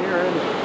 here, isn't it?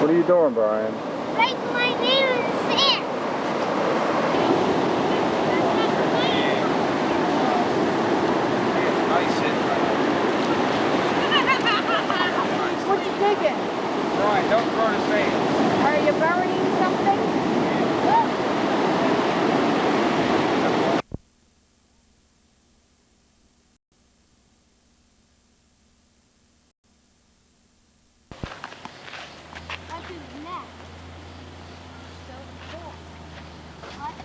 What are you doing, Brian? Writing my name in the sand. What you thinking? Brian, don't throw the sand. Are you burying something? That's his neck. So cool. What?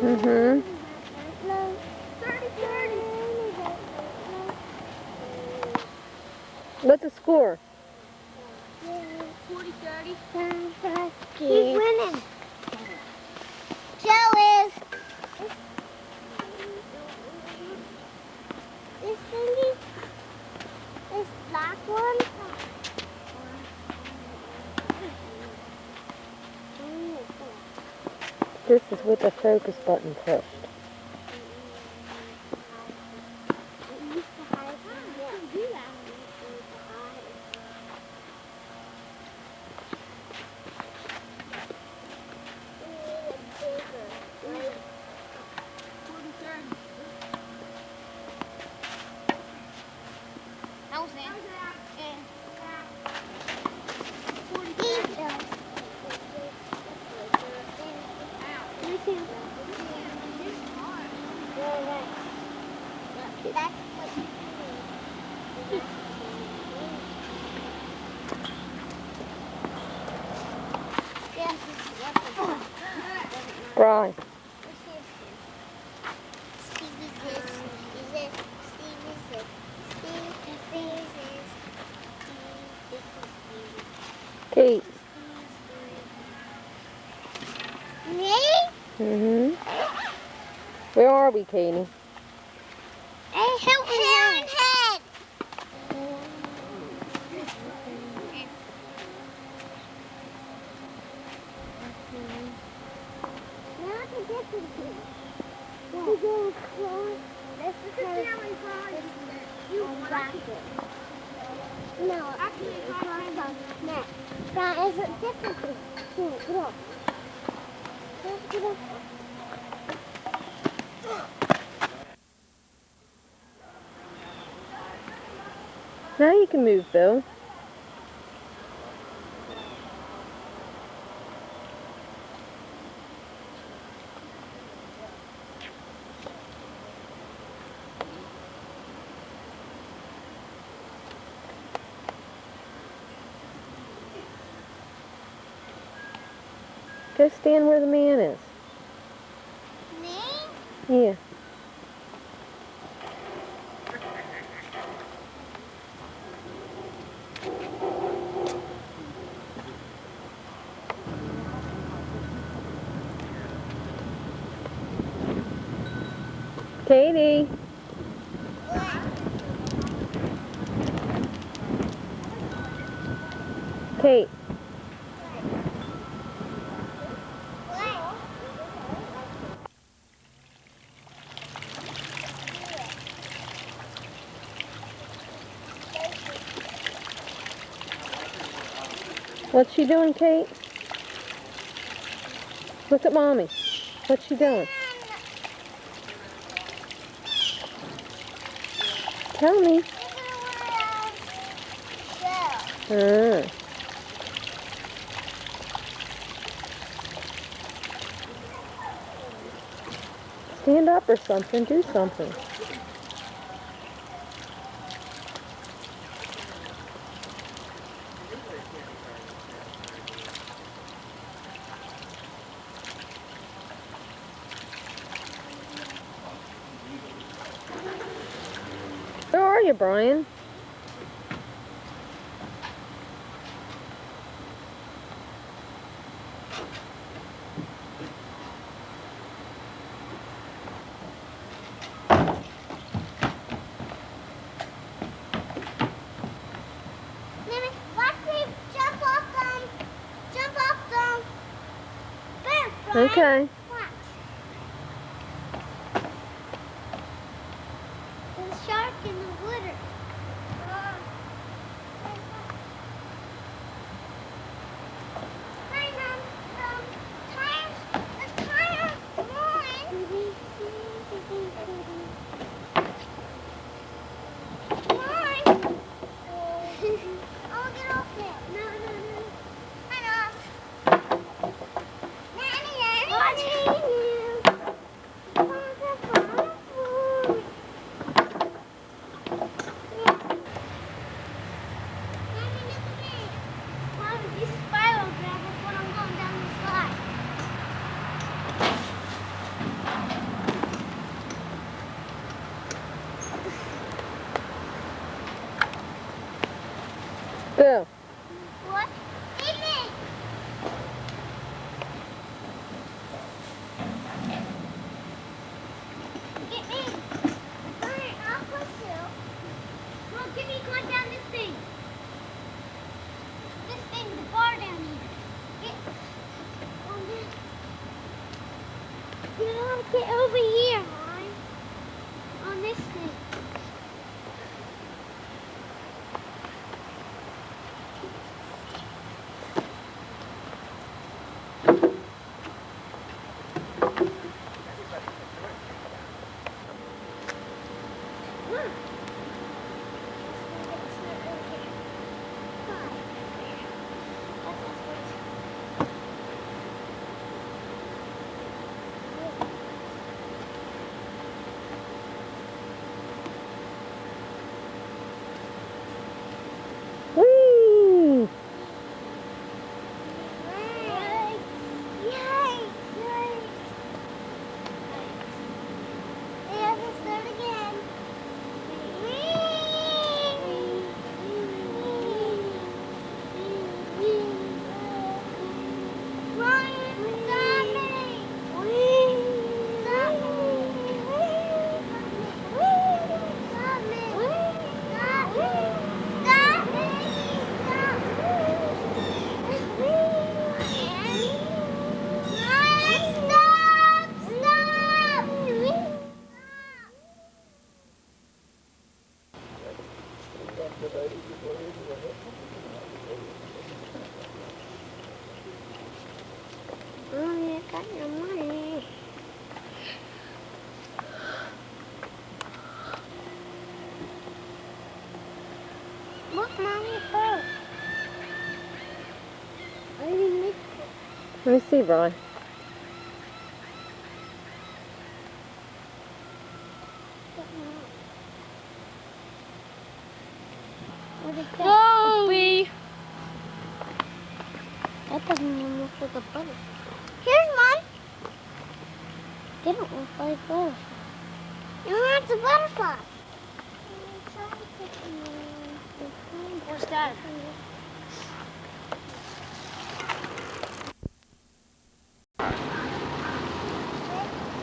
Mm-hmm. What's the score? 40-30. He's winning. Joe is. This thingy, this black one. this is with the focus button pushed. Brian. Kate. Me? Mm-hmm. Where are we, Katie? Hilton Head. Now the difference is we go across this and back it. No, across the neck. That is a different thing. Get off. Get off. Now you can move, Bill. Go stand where the man is. Me? Yeah. Katie. Kate. What's she doing, Kate? Look at Mommy. What's she doing? Tell me. Stand up or something. Do something. Where are you, Brian? Okay. Watch. There's a shark in the water. Hi, Mom. Tires. Come on. Come on. I'll get off there. No. Hang on. Bill. What? Get me! Get me! Alright, I'll push you. Come on, get me, climb down this thing. This thing, the bar down here. Get on this. Get over here, hon. On this thing. Whee! Mommy, I got your money. Look, Mommy, first. I didn't make it. Let me see, Brian. What is that? Chloe! That doesn't even look like a butterfly. Here's mine. They don't look like butterflies. It's a butterfly. Where's that?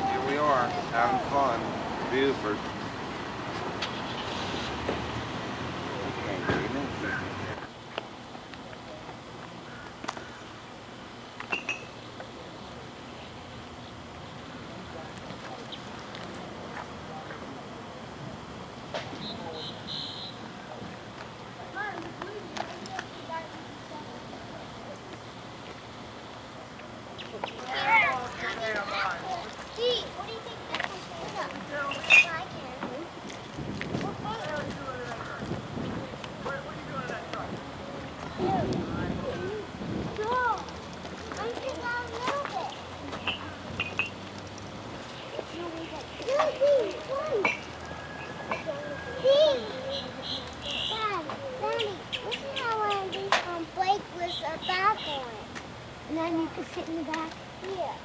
Here we are, having fun. Buford. Steve, what do you think that one's up? I can. And then you can sit in the back here.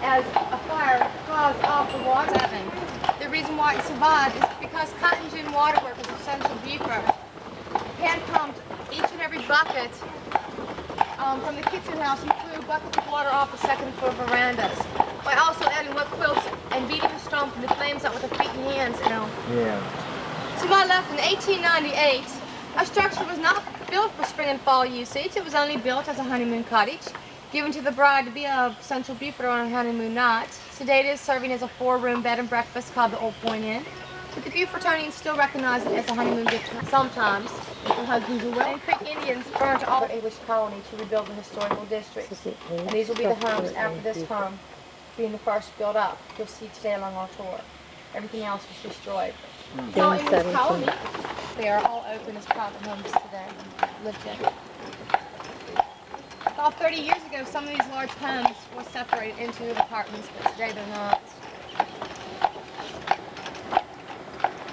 As a fire caused off the water. The reason why it survived is because cotton gin water workers of Central Beaufort hand pumped each and every bucket from the kitchen house and threw buckets of water off the second floor verandas by also adding wet quilts and beating the stone from the flames out with their feet and hands, Yeah. To my left, in 1898, our structure was not built for spring and fall usage. It was only built as a honeymoon cottage, given to the bride-to-be of Central Beaufort on her honeymoon night. Today it is serving as a 4-room bed and breakfast called the Old Point Inn. But the Beaufortonians still recognize it as a honeymoon gift sometimes, if the husbands are well. Creek Indians burned all the English colony to rebuild the historical district. And these will be the homes after this home, being the first built up. You'll see today along our tour. Everything else was destroyed. So in this colony, they are all open as private homes today, lived in. About 30 years ago, some of these large homes were separated into apartments, but today they're not.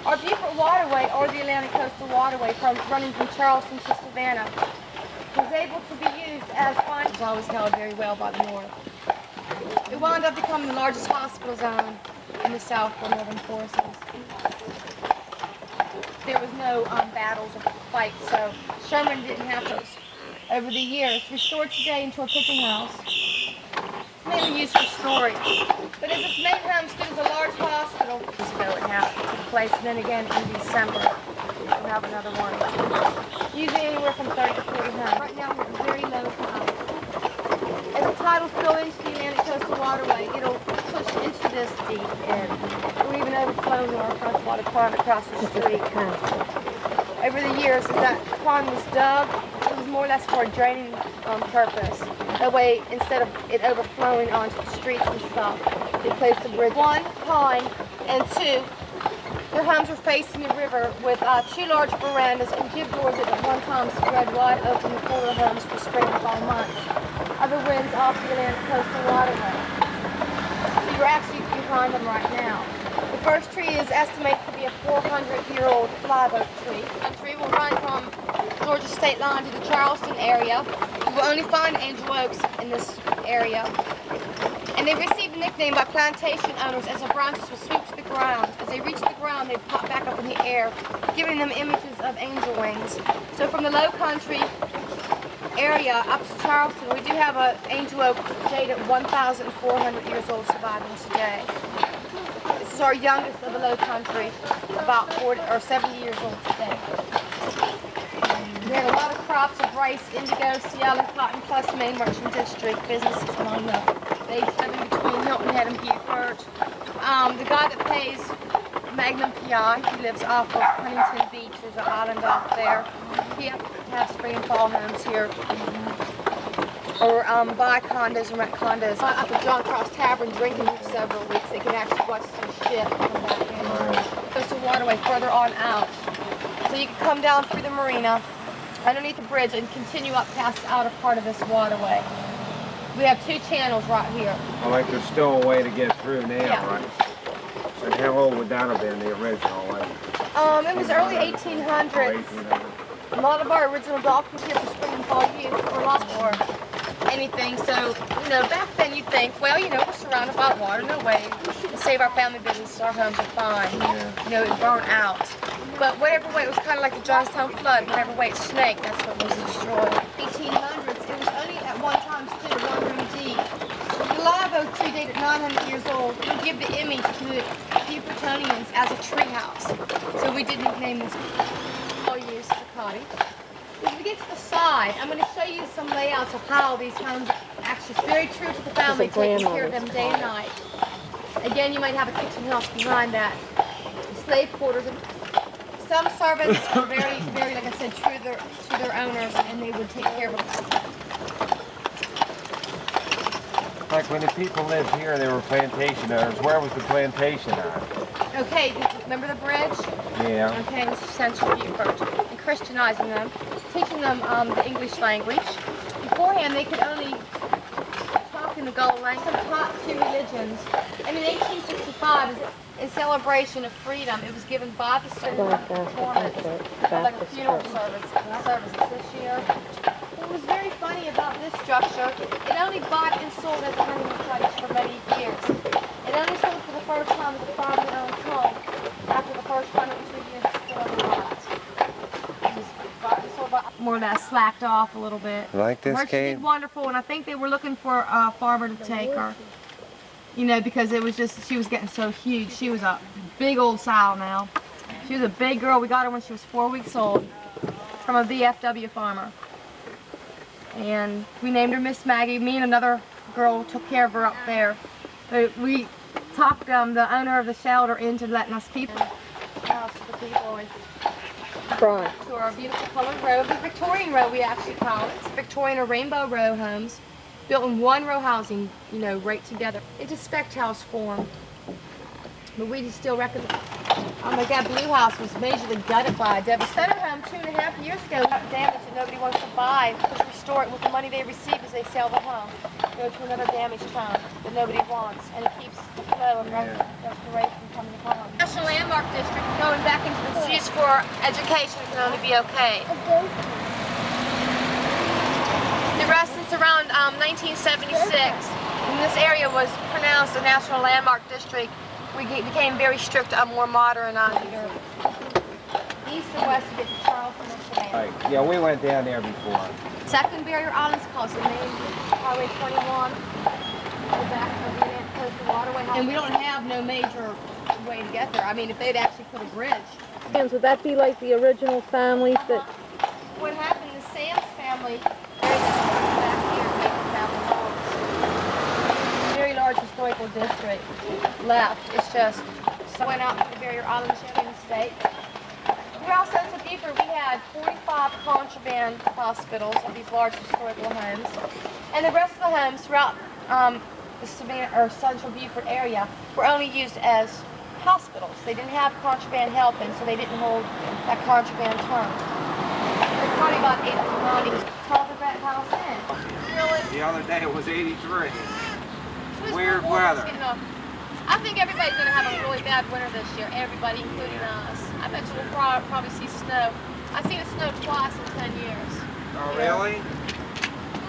Our Beaufort Waterway, or the Atlantic Coastal Waterway, running from Charleston to Savannah, was able to be used as fine. It was always held very well by the North. It wound up becoming the largest hospital zone in the South for Northern forces. There was no battles or fights, so Sherman didn't have those. Over the years, restored today into a pigeon house. It's mainly used for storage. But as its main home stood as a large hospital, years ago it happened to the place, and then again in December. and have another one. Usually anywhere from 30 to 40 homes. Right now we're at very low tide. As the tide will flow into the Atlantic Coastal Waterway, it'll push into this deep end. Or even overflow into our freshwater pond across the street. Over the years, as that pond was dug, it was more or less for a draining purpose. That way, instead of it overflowing onto the streets and stuff, they placed a bridge. 1, pine, and 2, their homes were facing the river with 2 large verandas and jib doors that at one time spread wide open before their homes for spring and fall months. Other winds off the Atlantic Coastal Waterway. So you're actually behind them right now. The first tree is estimated to be a 400-year-old live oak tree. The tree will run from Georgia state line to the Charleston area. You will only find angel oaks in this area. And they received the nickname by plantation owners as the branches would sweep to the ground. As they reached the ground, they pop back up in the air, giving them images of angel wings. So from the low country area up to Charleston, we do have an angel oak dated 1,400 years old surviving today. This is our youngest of the low country, about 40 or 70 years old today. We had a lot of crops of rice, indigo, Seattle, and cotton, plus Maine Merchant District businesses along the base between Hilton Head and Beaufort. The guy that pays Magnum PI, he lives off of Huntington Beach. There's an island off there. He has spring and fall homes here. Or buy condos and rent condos. Up at John Cross Tavern drinking for several weeks. They can actually watch the ship come back in. There's a waterway further on out. So you can come down through the marina, underneath the bridge, and continue up past the outer part of this waterway. We have 2 channels right here. Well, like there's still a way to get through now, Yeah. right? And how old would that have been, the original? Like, It was early 1800s. 1800? A lot of our original docks here for spring and fall use were a lot more anything. So, you know, back then you'd think, well, you know, we're surrounded by water, no way. To save our family business, our homes are fine. Yeah. You know, it burned out. But whatever way, it was kind of like the Johnstown flood. Whatever way it snaked, that's what was destroyed. 1800s, it was only at one time stood 1 room deep. The live oak tree dated 900 years old would give the image to the Beaufortonians as a tree house. So we didn't name this all used as a cottage. As we get to the side, I'm going to show you some layouts of how these homes actually very true to the family, taking care of them day and night. Again, you might have a kitchen house behind that. Slave quarters. Some servants were very, very, like I said, true to their owners, and they would take care of them. Like when the people lived here, they were plantation owners. Where was the plantation at? Okay, remember the bridge? Yeah. Okay, this is Central Beaufort. And Christianizing them, teaching them the English language. Beforehand, they could only talk in the Gullah language. Some taught 2 religions. And in 1865, in celebration of freedom, it was given by the performance, like a funeral service this year. What was very funny about this structure, it only bought and sold as a honeymoon cottage for many years. It only sold for the first time as a privately-owned home after the first 102 years still on the lot. It was bought and sold by, more or less slacked off a little bit. Like this, She Kate? did wonderful, and I think they were looking for a farmer to take her. You know, because it was just, she was getting so huge. She was a big old sow now. She was a big girl. We got her when she was 4 weeks old from a VFW farmer. And we named her Miss Maggie. Me and another girl took care of her up there. But we talked the owner of the shelter into letting us keep her house for the people. And to our beautiful colored row, the Victorian row we actually call it. It's Victorian or rainbow row homes, built in 1 row housing, you know, right together. It's a spec house form. But we just still reckon, oh my God, Blue House was majorly gutted by a devastator home 2.5 years ago. Damage that nobody wants to buy, to restore it with the money they receive as they sell the home. Go to another damaged home that nobody wants, and it keeps the flow of restoration coming upon. National Landmark District, going back into the use for education, it can only be okay. The rest is around 1976, when this area was pronounced a National Landmark District. We became very strict, more modernized. East and west to get to Charleston and Savannah. Right. Yeah, we went down there before. Second barrier islands called the main Highway 21, the back of the Atlantic Coastal Waterway. And we don't have no major way to get there. I mean, if they'd actually put a bridge. Would that be like the original families that... What happened, the Sam's family, very back here, family homes. Very large historical district left. It's just, so went out to the barrier islands here in the state. Throughout Central Beaufort, we had 45 contraband hospitals of these large historical homes. And the rest of the homes throughout the Savannah or Central Beaufort area were only used as hospitals. They didn't have contraband help, and so they didn't hold that contraband term. There's probably about 8 to 90 called the Red House Inn. Really? The other day it was 83. It was Weird real warm, weather. you know. I think everybody's going to have a really bad winter this year, everybody, including us. I bet you we'll probably see snow. I've seen it snow twice in 10 years. Oh, really?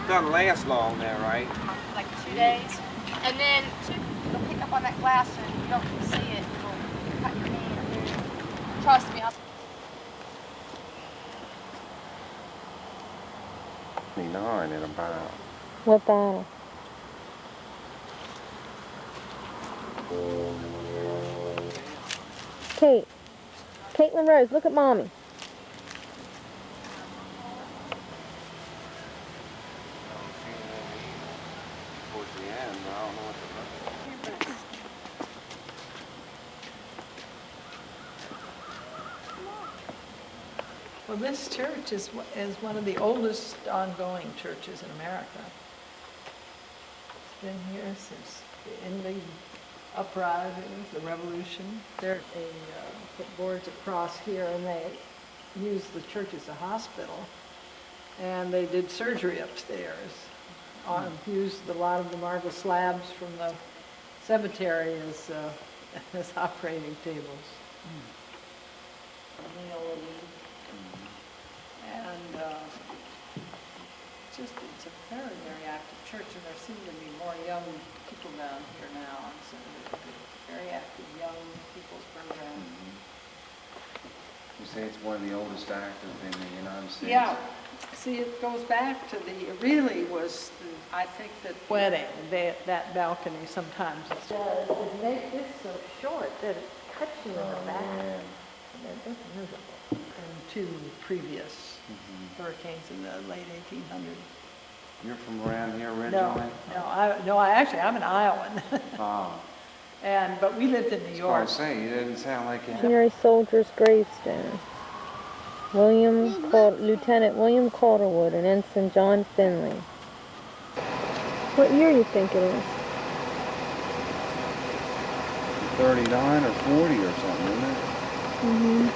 Doesn't last long there, right? Like 2 days. And then it'll pick up on that glass and you don't see it. It'll cut your hand. Trust me. 29 in about. What bottle? Kate. Caitlin Rose, look at Mommy. Towards the end, I don't know what to look at. Well, this church is one of the oldest ongoing churches in America. It's been here since in the uprisings, the Revolution. They put boards across here, and they used the church as a hospital. And they did surgery upstairs. Used a lot of the marble slabs from the cemetery as operating tables. And it's a very, very active church, and there seem to be more young people down here now. And so it's a very active young people's program. You say it's one of the oldest active in the United States? Yeah. See, it goes back to I think that wedding, that balcony sometimes is it makes this so short that it cuts you in the back. That's miserable. And 2 previous hurricanes in the late 1800s. You're from around here originally? I'm an Iowan. Oh. But we lived in New York. I was going to say, you didn't sound like you had. Missionary Soldier's gravestone. Lieutenant William Calderwood and Ensign John Finley. What year do you think it is? 39 or 40 or something, isn't it? Mm-hmm.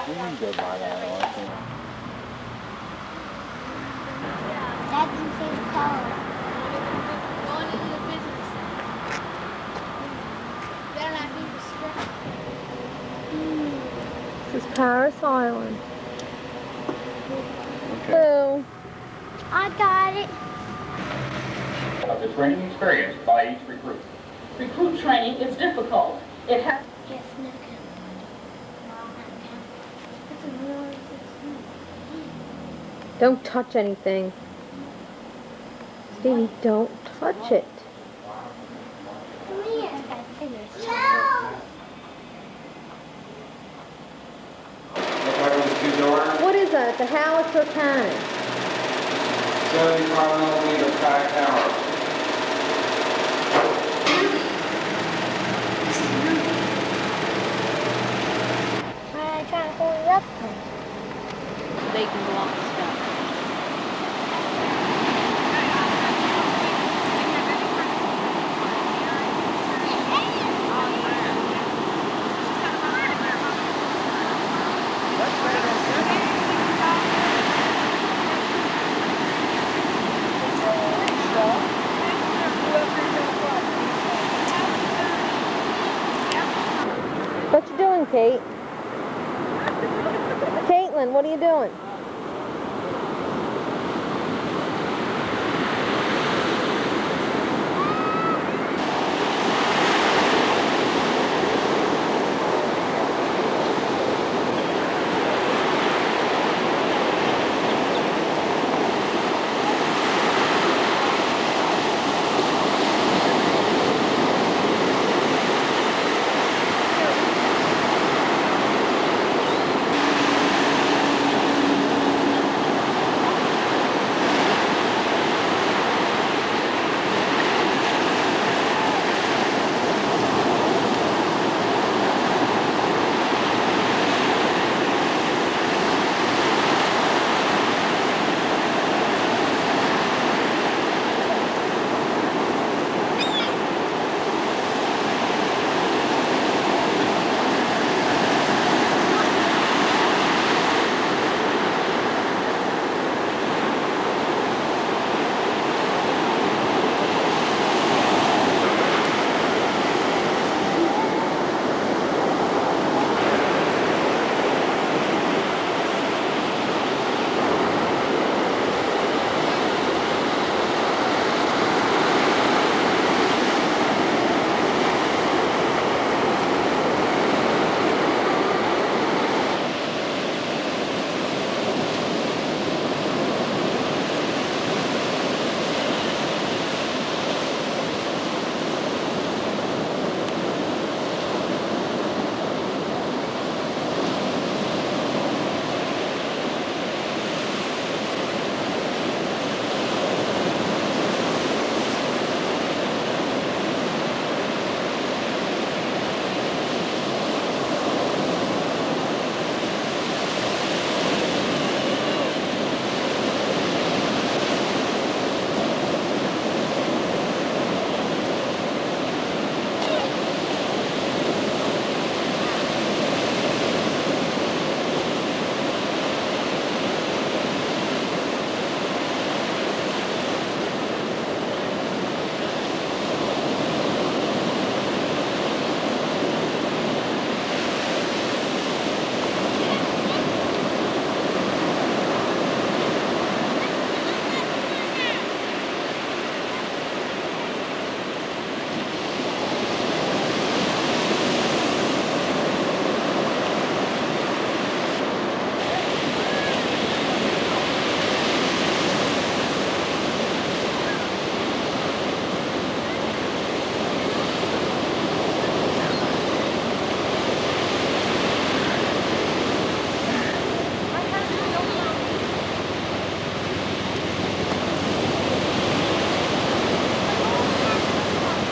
We can go by that, I think. That's the same color. Going into the business. They're not being restricted. This is Paris Island. Okay. Hello. I got it. Of the training experience by each recruit. Recruit training is difficult. It has Yes, no. Don't touch anything. Stevie, don't touch it. Come here. No. Look like it was 2 doors. What is that? The howitzer cannon? 75mm track tower. Why are you trying to hold it up? They can go on the stuff. on, Kate. Caitlin, what are you doing?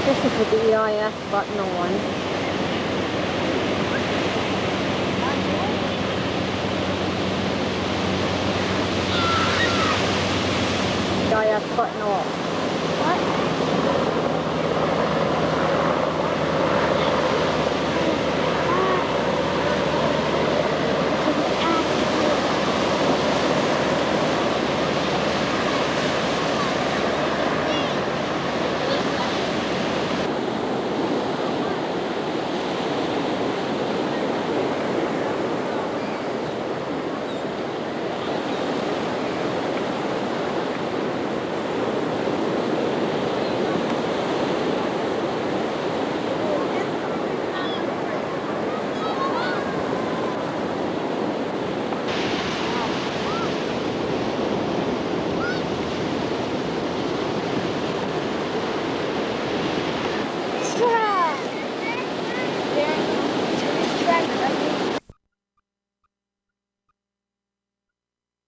This is with the EIS button on.